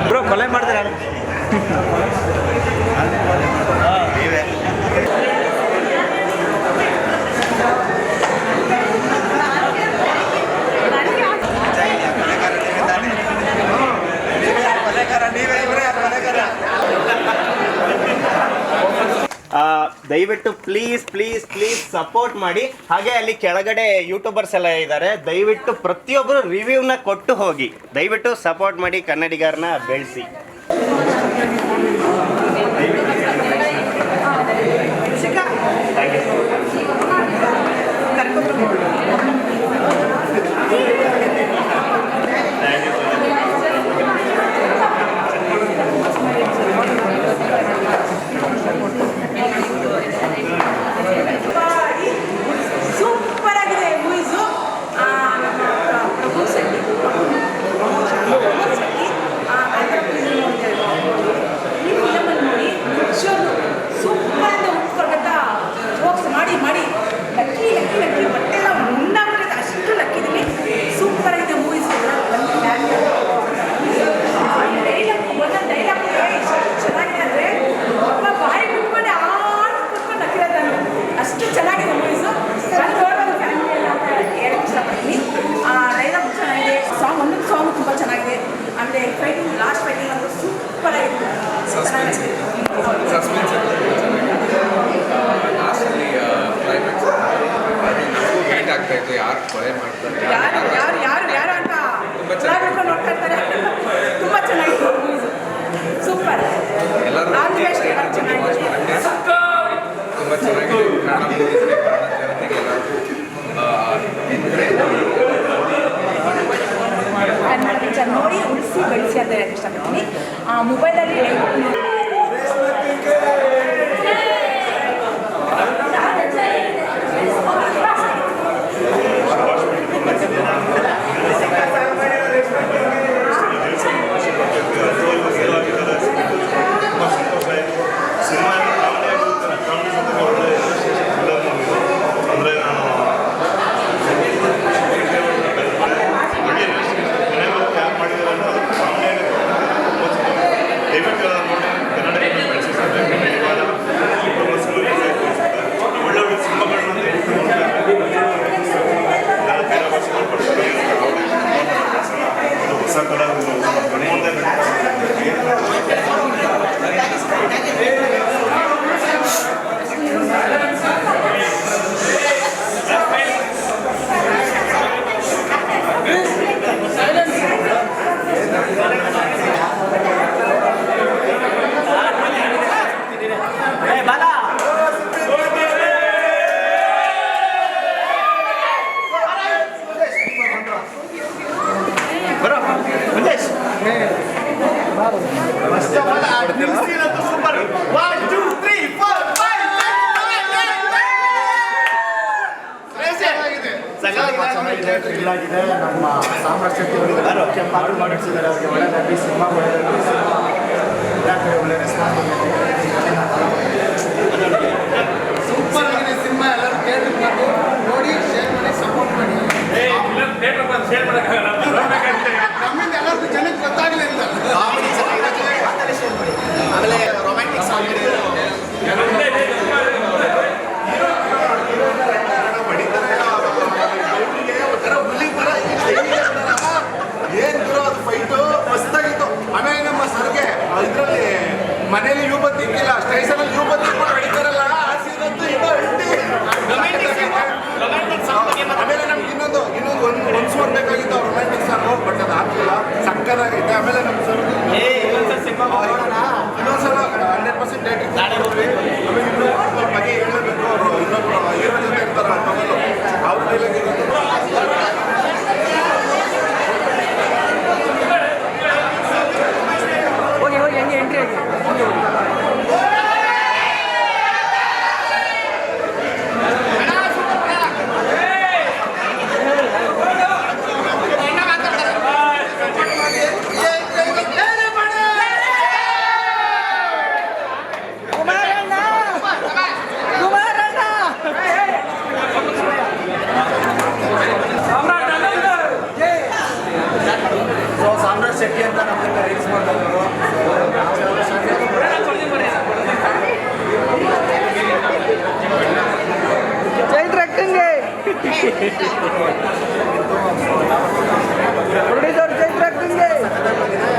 Bro ಕೊಲೆ ಮಾಡ್ತಾರೆ ದಯವಿಟ್ಟು ಪ್ಲೀಸ್ ಪ್ಲೀಸ್ ಪ್ಲೀಸ್ ಸಪೋರ್ಟ್ ಮಾಡಿ. ಹಾಗೆ ಅಲ್ಲಿ ಕೆಳಗಡೆ ಯೂಟ್ಯೂಬರ್ಸ್ ಎಲ್ಲ ಇದ್ದಾರೆ, ದಯವಿಟ್ಟು ಪ್ರತಿಯೊಬ್ಬರು ರಿವ್ಯೂನ ಕೊಟ್ಟು ಹೋಗಿ. ದಯವಿಟ್ಟು ಸಪೋರ್ಟ್ ಮಾಡಿ, ಕನ್ನಡಿಗರನ್ನ ಬೆಳೆಸಿ. ನೋಡಿ ಉಳಿಸಿ ಬೆಳೆಸಿ ಅಂತ ಹೇಳಕ್ಕೆ ಇಷ್ಟಪಡ್ತೀನಿ. ಮೊಬೈಲಲ್ಲಿ ಇಲ್ಲಾಗಿದೆ. ನಮ್ಮ ಸಾಮರ್ಥ್ಯಕ್ಕೆ ಮುಖ್ಯ ಪಾತ್ರ ಮಾಡಿಸಿದ್ದಾರೆ. ಅವರಿಗೆ ಒಳ್ಳೆಯದಾಗಿ ಸಿನಿಮಾ ಎಲ್ಲ ಕಡೆ ಒಳ್ಳೆ ರೆಸ್ಪಾನ್ಸ್ ಸೂಪರ್ ಆಗಿದೆ ಸಿನಿಮಾ. ಎಲ್ಲರೂ ಥಿಯೇಟರ್ ಬಂದು ನೋಡಿ, ಶೇರ್ ಮಾಡಿ, ಸಪೋರ್ಟ್ ಮಾಡಿ. ನಮ್ಮಿಂದ ಎಲ್ಲರಿಗೂ ಜನಕ್ಕೆ ಗೊತ್ತಾಗಲಿಲ್ಲ. ಆಮೇಲೆ ರೊಮ್ಯಾಂಟಿಕ್ ಸಾಂಗ್ ಮನೇಲಿ ಯುವತಿ ಇಕ್ಕಿಲ್ಲ, ಸ್ಟೇಷನಲ್ಲಿ ಯುವತಿ ಹೊಡಿತಾರಲ್ಲ.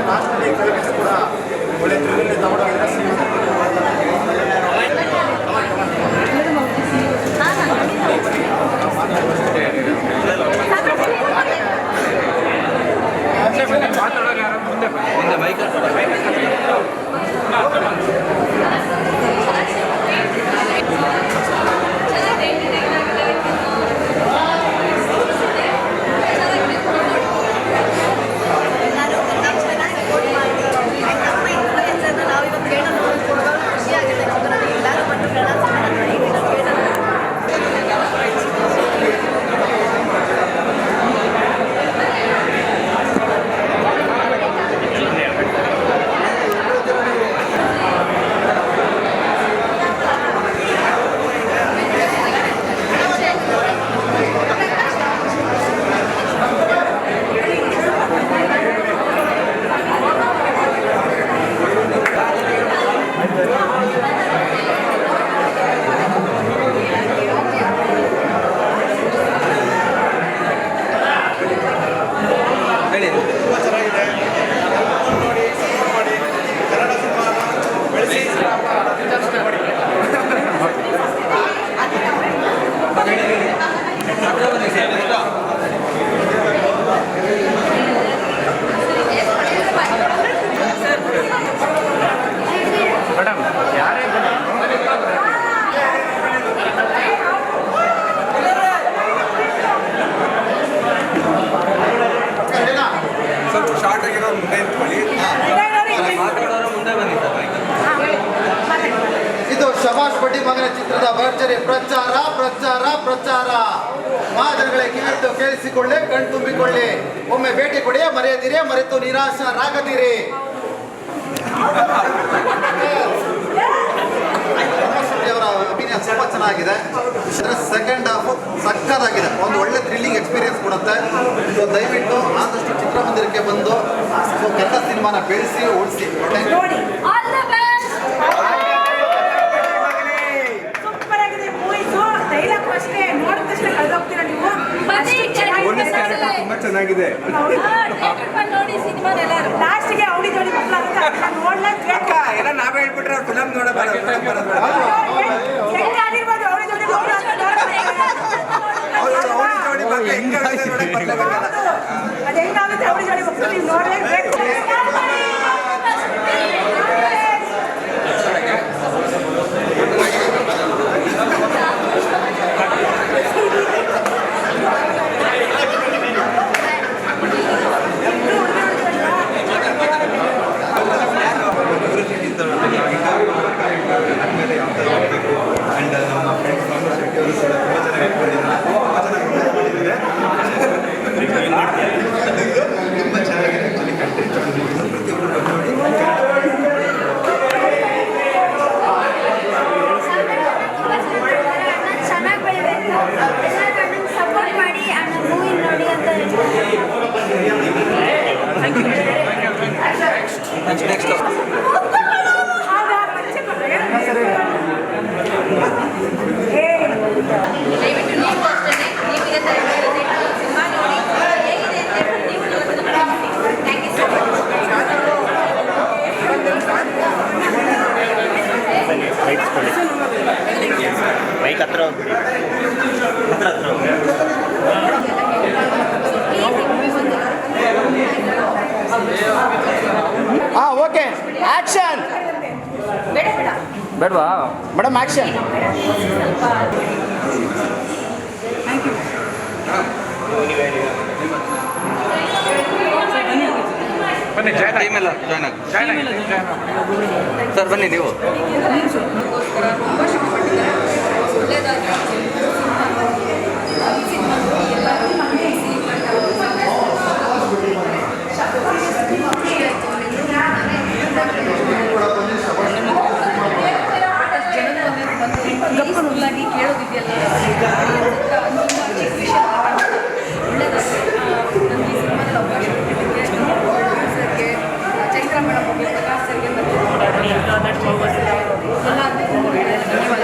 ಲಾಸ್ಟ್ನಲ್ಲಿ ಕ್ಲೈಮ್ಯಾಕ್ಸ್ ಕೂಡ ಒಳ್ಳೆ ಥ್ರಿಲ್ ತಗೊಂಡೋಗಿದ್ರೆ ಮುಂದೆ ಬೈಕ್ ಇದು ಶಬಾಷ್ ಬಡ್ಡಿ ಮಗನ ಚಿತ್ರದ ಭರ್ಜರಿ ಪ್ರಚಾರ ಪ್ರಚಾರ ಪ್ರಚಾರ. ಮಹಾಜನಗಳೇ ಕಿವಿಟ್ಟು ಕೇಳಿಸಿಕೊಳ್ಳಿ, ಕಣ್ ತುಂಬಿಕೊಳ್ಳಿ. ಒಮ್ಮೆ ಭೇಟಿ ಕೊಡಿ, ಮರೆಯದಿರಿ, ಮರೆತು ನಿರಾಶರಾಗದಿರಿ. ಅವರ ಅಭಿನಯ ತುಂಬ ಚೆನ್ನಾಗಿದೆ. ಸೆಕೆಂಡ್ ಹಾಫ್ ಸಕ್ಕತ್ತಾಗಿದೆ. ಒಂದು ಒಳ್ಳೆ ಥ್ರಿಲ್ಲಿಂಗ್ ಎಕ್ಸ್ಪೀರಿಯನ್ಸ್ ಕೊಡುತ್ತೆ. ಸೊ ದಯವಿಟ್ಟು ಆದಷ್ಟು ಚಿತ್ರಮಂದಿರಕ್ಕೆ ಬಂದು ಕನ್ನಡ ಸಿನಿಮಾನ ಬೆಳೆಸಿ ಉಳಿಸಿ. ನೋಡಿ ಸೂಪರ್ ಆಗಿದೆ ಮೂವೀಸು. ಡೈಲಾಗ್ ಅಷ್ಟೇ ನೋಡಿದ ತಕ್ಷಣ ಕಳೆದೋಗ್ತೀರಾ ನೀವು. ತುಂಬಾ ಚೆನ್ನಾಗಿದೆ. ಲಾಸ್ಟ್ಗೆ ಅವಳಿ ಜೋಡಿ ಮಕ್ಕಳಾಗುತ್ತೆ, ನೋಡ್ಲೇಬೇಕು. ಎಲ್ಲ ನಾವೇ ಹೇಳ್ಬಿಟ್ರೆ ಫಿಲಮ್ ನೋಡಬಾರ್ದು. ಹೆಂಗಾಗಿರ್ಬೋದು ಅವಳಿ ಜೋಡಿ ಮಕ್ಕಳು ಅಂತ ನೋಡ್ಬೇಕು. ಅದು ಹೆಂಗಾಗುತ್ತೆ ಅವಳಿ ಜೋಡಿ ಮಕ್ಕಳು ನೀವು ನೋಡ್ಲೇಬೇಕು. ಸಪೋರ್ಟ್ ಮಾಡಿ ಅಣ್ಣ ಮೂವಿ ನೋಡಿ ಅಂತ ದಯವಿಟ್ಟು ನೀವು ಅಷ್ಟೇ ನೀವು ಇದೇ ಥರ ಸಿನಿಮಾ ನೋಡಿ ಹೇಗಿದೆ ಅಂತ ಹೇಳ್ಬಿಟ್ಟು ನೀವು thank you so much. Bike ಹತ್ರ ಹೋಗ್ಬಿಡಿ, ಹತ್ರ ಹೋಗಿ. Okay, action. ಬೇಡವಾ ಮೇಡಮ್? ಆಕ್ಷನ್. ಬನ್ನಿ ಟೀಮ್ ಎಲ್ಲ ಜಾಯ್ನ್ ಆಗಿ ಸರ್, ಬನ್ನಿ ನೀವು. ತುಂಬ ಶ್ರಮಪಟ್ಟಿದ್ದಾರೆ. ಒಳ್ಳೆಯದಾಗಿ ಗಪ್ಪನುಲ್ಲಾಗಿ ಕೇಳೋದಿದೆಯಲ್ಲ, ತುಂಬ ಚಿಕ್ಕ ವಿಷಯ ಒಳ್ಳೆಯದಾಗಿ ನನಗೆ ಈ ಸಿನಿಮಾದಲ್ಲಿ ಅವಕಾಶ ಕೊಟ್ಟಿದ್ದಕ್ಕೆ ಸರ್ಗೆ, ಚೈತ್ರ ಮೇಡಮ್ ಹೋಗಿ ಪ್ರಕಾಶ್ ಸರ್ಗೆ ಮತ್ತು ಎಲ್ಲ ಅದಕ್ಕೆ ತುಂಬ ಧನ್ಯವಾದ.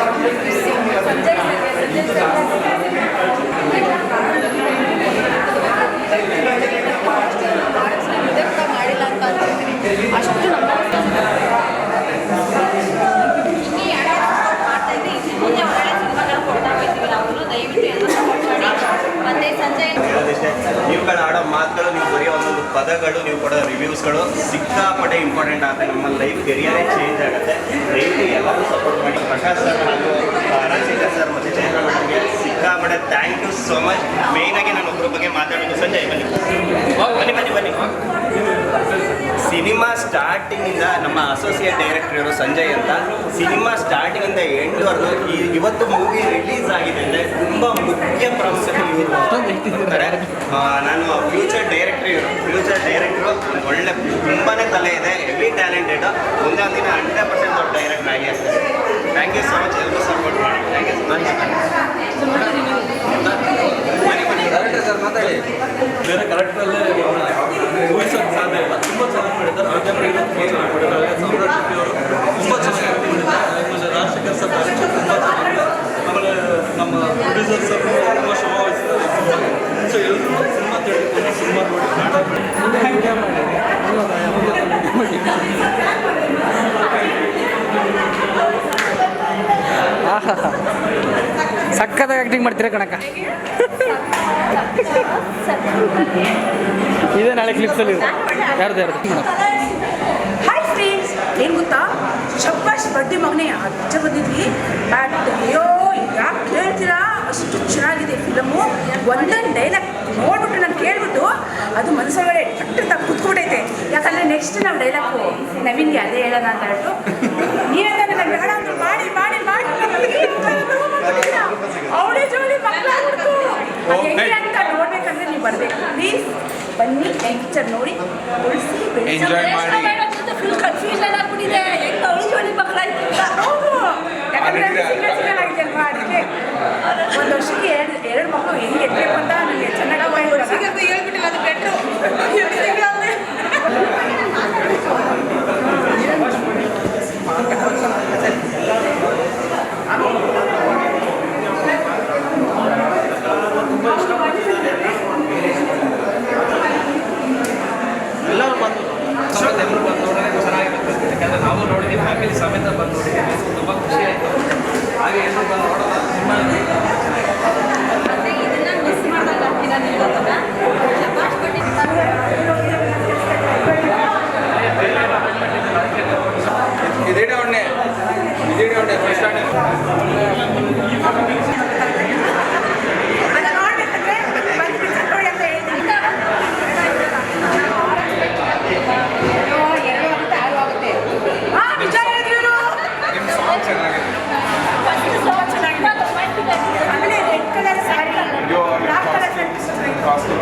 ಪದಗಳು, ನೀವು ಕೊಡೋ ರಿವ್ಯೂಸ್ಗಳು ಸಿಕ್ಕಾಪಟ್ಟೆ ಇಂಪಾರ್ಟೆಂಟ್ ಆಗುತ್ತೆ. ನಮ್ಮ ಲೈಫ್ ಕೆರಿಯರೇ ಚೇಂಜ್ ಆಗುತ್ತೆ. ದಯವಿಟ್ಟು ಎಲ್ಲರೂ ಸಪೋರ್ಟ್ ಮಾಡಿ. ಪ್ರಕಾಶ್ ಸರ್ ಹಾಗೂ ರಾಜಶೇಖರ್ ಸರ್ ಮತ್ತು ಚೈತ್ರ ಮೇಡಮ್ಗೆ ಸಿಕ್ಕಾಪಟ್ಟೆ ಥ್ಯಾಂಕ್ ಯು ಸೋ ಮಚ್. ಮೇಯ್ನಾಗಿ ನಾನು ಒಬ್ಬರ ಬಗ್ಗೆ ಮಾತಾಡೋದು. ಸಂಜಯ್ ಬನ್ನಿ ಬನ್ನಿ ಬನ್ನಿ ಬನ್ನಿ. ಸಿನಿಮಾ ಸ್ಟಾರ್ಟಿಂಗಿಂದ ನಮ್ಮ ಅಸೋಸಿಯೇಟ್ ಡೈರೆಕ್ಟರ್ ಇವರು ಸಂಜಯ್ ಅಂತ, ಸಿನಿಮಾ ಸ್ಟಾರ್ಟಿಂಗಿಂದ ಎಂಡ್ವರೆಗೂ ಇವತ್ತು ಮೂವಿ ರಿಲೀಸ್ ಆಗಿದೆ ಅಂದರೆ ತುಂಬ ಮುಖ್ಯ ಪ್ರಾಮುಖ್ಯತೆ ಇವರು ಬರ್ತಾರೆ. ನಾನು ಫ್ಯೂಚರ್ ಡೈರೆಕ್ಟ್ರು ಒಳ್ಳೆ ತುಂಬಾ ತಲೆ ಇದೆ, ಹೆವಿ ಟ್ಯಾಲೆಂಟೆಡ್. ಮುಂದೆ ಒಂದು ದಿನ 100% ದೊಡ್ಡ ಡೈರೆಕ್ಟರ್ ಆಗಿ ಆಗ್ತಾರೆ. Thank you so much. ಎಲ್ಲರೂ ಸಪೋರ್ಟ್ ಮಾಡಿ. Thank you so much. Sir ಮಾತಾಡಿ. ಬೇರೆ ಕರೆಕ್ಟರಲ್ಲೇ ಊಹಿಸೋಕ್ಕೆ ಸಾಧ್ಯ ಇಲ್ಲ. ತುಂಬ ಚೆನ್ನಾಗಿ ಮಾಡಿದ್ದಾರೆ. ಅರ್ಜುನ್ ತುಂಬ ಚೆನ್ನಾಗಿ ಮಾಡಿದ್ದಾರೆ. ಸಾಮ್ರಾಟ್ ಶೆಟ್ಟಿ ಅವರು ತುಂಬ ಚೆನ್ನಾಗಿ ಮಾಡಿದ್ದಾರೆ. ಆಮೇಲೆ ರಾಜಶೇಖರ್ ಸರ್ ಡೈರೆಕ್ಷನ್ ತುಂಬ ಚೆನ್ನಾಗಿದೆ. ಆಮೇಲೆ ನಮ್ಮ ಪ್ರೊಡ್ಯೂಸರ್ ಸರ್ ತುಂಬ ಶ್ರಮ ವಹಿಸಿದ್ದಾರೆ. ಸೊ ಎಲ್ಲರೂ ಸಿನಿಮಾ ತಿಳ್ಕೊಂಡು ಸಿನಿಮಾ ಸಕ್ಕತ್ತಾಗಿ ಆ್ಯಕ್ಟಿಂಗ್ ಮಾಡ್ತೀರಾ ಕಣಕ್ಕ. ಇದೇ ನಾಳೆ ಕ್ಲಿಪ್ಸಲ್ಲಿ ಯಾರ್ದು ಹಾಯ್ ಫ್ರೆಂಡ್ಸ್, ಏನು ಗೊತ್ತಾ, ಶಬ್ಬಾಷ್ ಬಡ್ಡಿ ಮಗನೇ ಅಜ್ಜ ಬಂದಿದ್ವಿ. ಬಟ್ ಅಯ್ಯೋ ಯಾಕೆ ಕೇಳ್ತೀರಾ, ಅಷ್ಟು ಚೆನ್ನಾಗಿದೆ ಫಿಲಮು. ಒಂದೊಂದು ಡೈಲಾಗ್ ನೋಡ್ಬಿಟ್ಟು ನಾನು ಕೇಳ್ಬಿಟ್ಟು ಅದು ಮನಸ್ಸೊಳಗಡೆ ಕಟ್ಟುತ್ತಾ ಕುತ್ಕೊಂಡೈತೆ. ಯಾಕಂದರೆ ನೆಕ್ಸ್ಟ್ ನಾವು ಡೈಲಾಗು ನವೀನ್ಗೆ ಅದೇ ಹೇಳೋಣ ಅಂತ ಹೇಳ್ತು. ನೀವೆಲ್ಲ ನನಗೆ ಬೇಡ ಅಂತ ಮಾಡಿ ಮಾಡಿ ಮಾಡಿ ಅವಳಿ ಜೋಳಿ ಮಕ್ಕಳಾಗ್ಬಿಡ್ತು. ಅದು ಹೆಂಗೆ ಅಂತ ನೋಡ್ಬೇಕಂದ್ರೆ ನೀವು ಬರಬೇಕು. ಪ್ಲೀಸ್ ಬನ್ನಿ, ಪಿಕ್ಚರ್ ನೋಡಿ ಉಳಿಸಿ Enjoy ಮಾಡಿ. ಫುಲ್ ಕನ್ಫ್ಯೂಷನ್ ಆಗ್ಬಿಟ್ಟಿದೆ. ಹೆಂಗೆ ಅವಳಿ ಜೋಳಿ ಮಕ್ಕಳಾಯ್ತು. ಹೌದು, ಯಾಕಂದ್ರೆ ಸಿಂಗಲ್ ಆಗಿದೆ ಅಲ್ವಾ, ಅದಕ್ಕೆ ಒಂದು ವರ್ಷಕ್ಕೆ ಎರಡು ಮಕ್ಕಳು ಹೆಂಗೆ ಎತ್ತಬೇಕು ಅಂತ ನನಗೆ ಚೆನ್ನಾಗಿ ಹೇಳ್ಬಿಟ್ಟಿಲ್ಲ. ಅದು ಬೆಟ್ರು ಎಲ್ಲರೂ ಬಂದು ನೋಡೋದೇ ಚೆನ್ನಾಗಿರುತ್ತೆ. ಯಾಕಂದರೆ ನಾವು ನೋಡಿದ್ದೀವಿ, ಫ್ಯಾಮಿಲಿ ಸಮೇತ ಬಂದು ನೋಡಿದ್ದೀವಿ. ತುಂಬ ಖುಷಿ ಆಯಿತು. ಹಾಗೆ ಎಲ್ಲರೂ ಬಂದು ನೋಡೋಣ. ಮತ್ತೆ ಇದನ್ನ ಮಿಸ್ ಮಾಡಲ್ಲ ಅಂತೀರಾ ನೀವು ಅದನ್ನ? ಶಬ್ಬಾಷ್ ಬಡ್ಡಿ. ಇದೇ ಒಣ್ಣೆ ಫಸ್ಟ್ ಸ್ಟಾರ್ಟಿಂಗ್. ಅದನ್ನ ನೋಡ್ಬೇಕಂದ್ರೆ ಬಂದು ಪಿಕ್ಚರ್ ನೋಡಿ ಅಂತ ಹೇಳ್ತೀನಿ. ಎರಡು ಆಗುತ್ತೆ, 6 ಆಗುತ್ತೆ. ನಿಜ ಹೇಳಿದ್ರು. ನಿಮ್ಮ ಸಾಂಗ್ ಚೆನ್ನಾಗಿದೆ. ಆಮೇಲೆ red colour sari, black colour sari.